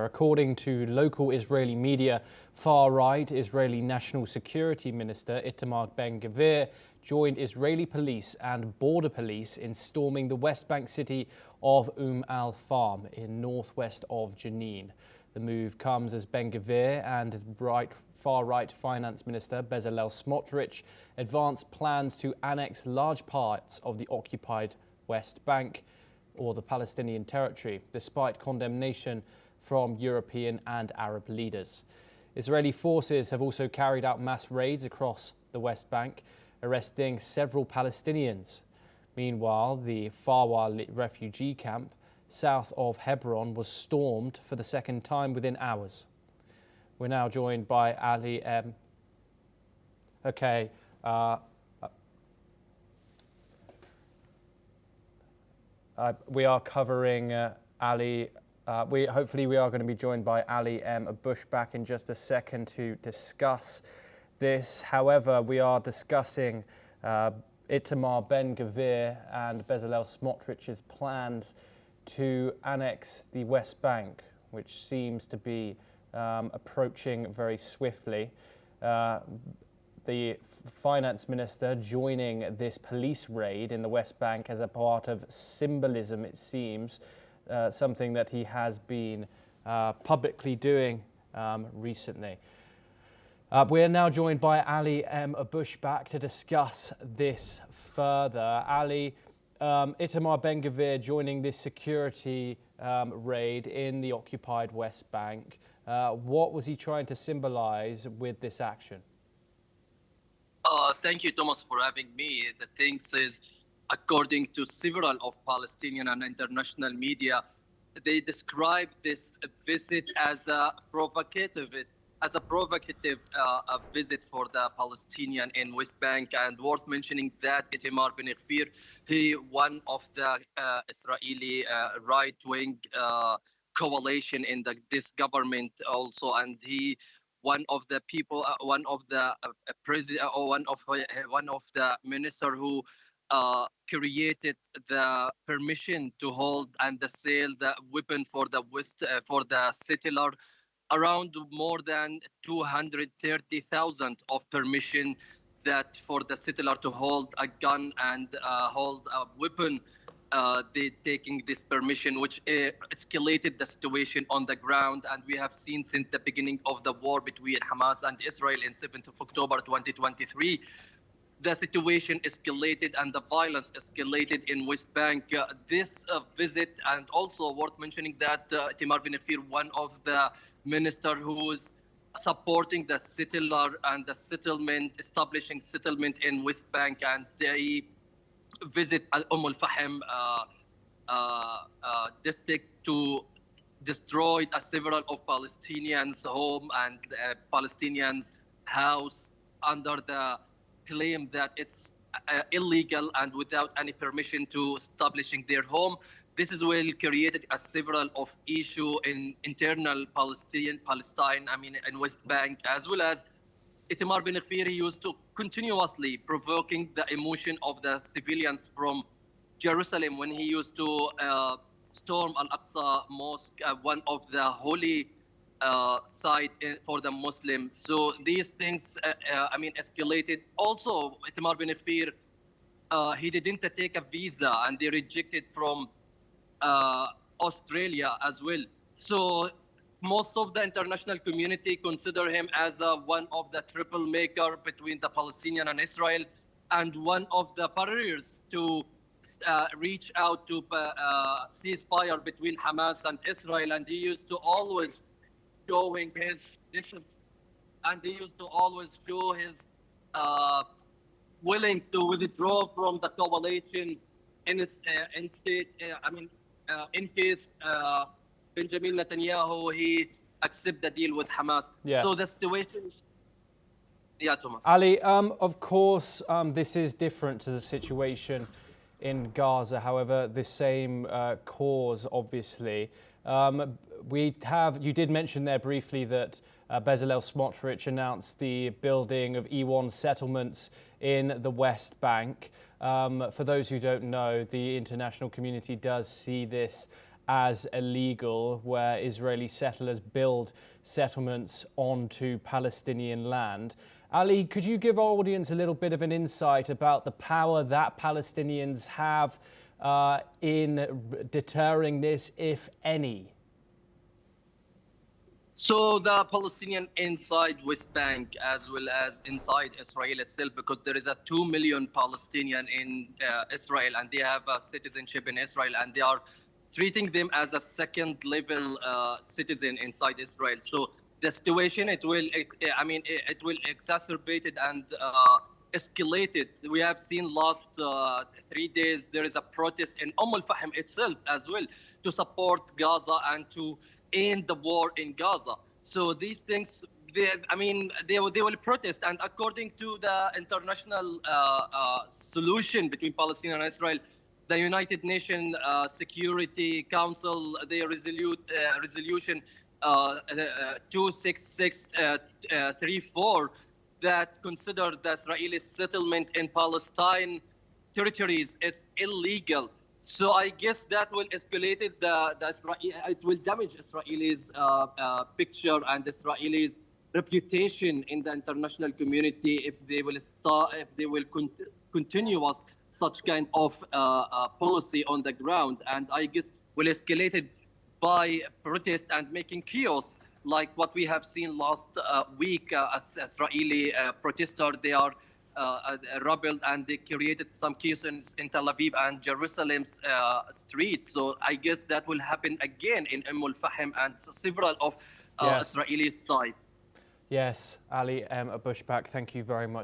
According to local Israeli media, far-right Israeli National Security Minister Itamar Ben-Gvir joined Israeli police and border police in storming the West Bank city of al-Fahm in northwest of Jenin. The move comes as Ben-Gvir and far-right Finance Minister Bezalel Smotrich advanced plans to annex large parts of the occupied West Bank or the Palestinian territory, despite condemnation from European and Arab leaders. Israeli forces have also carried out mass raids across the West Bank, arresting several Palestinians. Meanwhile, the Farwa refugee camp south of Hebron was stormed for the second time within hours. We're now joined by Ali M. We are covering Ali. Hopefully we are going to be joined by Ali M. Bushback in just a second to discuss this. However, we are discussing Itamar Ben-Gvir and Bezalel Smotrich's plans to annex the West Bank, which seems to be approaching very swiftly. The finance minister joining this police raid in the West Bank as a part of symbolism, it seems, something that he has been publicly doing recently. We're now joined by Ali M. Bushback to discuss this further. Ali, Itamar Ben-Gvir joining this security raid in the occupied West Bank. What was he trying to symbolize with this action? Thank you, Thomas, for having me. The thing is, according to several of Palestinian and international media, they describe this visit as a provocative visit for the Palestinian in West Bank. And worth mentioning that Itamar Ben-Gvir, he one of the Israeli right-wing coalition in this government also, and he one of the people, one of the president, or one of the minister who created the permission to hold and the sale the weapon for the for the settler, around more than 230,000 of permission that for the settler to hold a gun and hold a weapon. They taking this permission, which escalated the situation on the ground. And we have seen since the beginning of the war between Hamas and Israel in 7th of October 2023, the situation escalated and the violence escalated in West Bank. This visit, and also worth mentioning that Itamar Ben-Gvir, one of the minister who is supporting the settler and the settlement, establishing settlement in West Bank, and they visit Umm al-Fahm district to destroy several of Palestinians' home and Palestinians' house under the claim that it's illegal and without any permission to establishing their home. This is well created a several of issue in internal Palestine, in West Bank, as well as Itamar Ben-Gvir used to continuously provoking the emotion of the civilians from Jerusalem when he used to storm Al-Aqsa Mosque, one of the holy site for the Muslims. So these things, escalated. Also, Itamar Ben-Gvir, he didn't take a visa and they rejected from Australia as well. So most of the international community consider him as one of the triple maker between the Palestinian and Israel, and one of the barriers to reach out to ceasefire between Hamas and Israel. And he used to always showing his show his willing to withdraw from the coalition in case Benjamin Netanyahu he accept the deal with Hamas. Yeah. So the situation. Yeah, Thomas. Ali, of course, this is different to the situation in Gaza. However, the same cause, obviously. You did mention there briefly that Bezalel Smotrich announced the building of E1 settlements in the West Bank. For those who don't know, the international community does see this as illegal, where Israeli settlers build settlements onto Palestinian land. Ali, could you give our audience a little bit of an insight about the power that Palestinians have in deterring this, if any? So the Palestinian inside West Bank as well as inside Israel itself, because there is a 2 million Palestinian in Israel and they have a citizenship in Israel and they are treating them as a second level citizen inside Israel. So the situation, it will exacerbate it and escalate it. We have seen last 3 days, there is a protest in Umm al-Fahm itself as well to support Gaza and to end the war in Gaza. So these things, they will protest. And according to the international solution between Palestine and Israel, the United Nations Security Council, their resolution 26634 that considered the Israeli settlement in Palestine territories, it's illegal. So I guess that will escalate it. It will damage Israelis' picture and Israelis' reputation in the international community if they will continue us such kind of policy on the ground. And I guess will escalate it by protest and making chaos like what we have seen last week. As Israeli protesters, they are rebelled and they created some chaos in Tel Aviv and Jerusalem's street. So I guess that will happen again in Umm al-Fahm and several of Israeli sides. Yes, Ali Abushbak, thank you very much.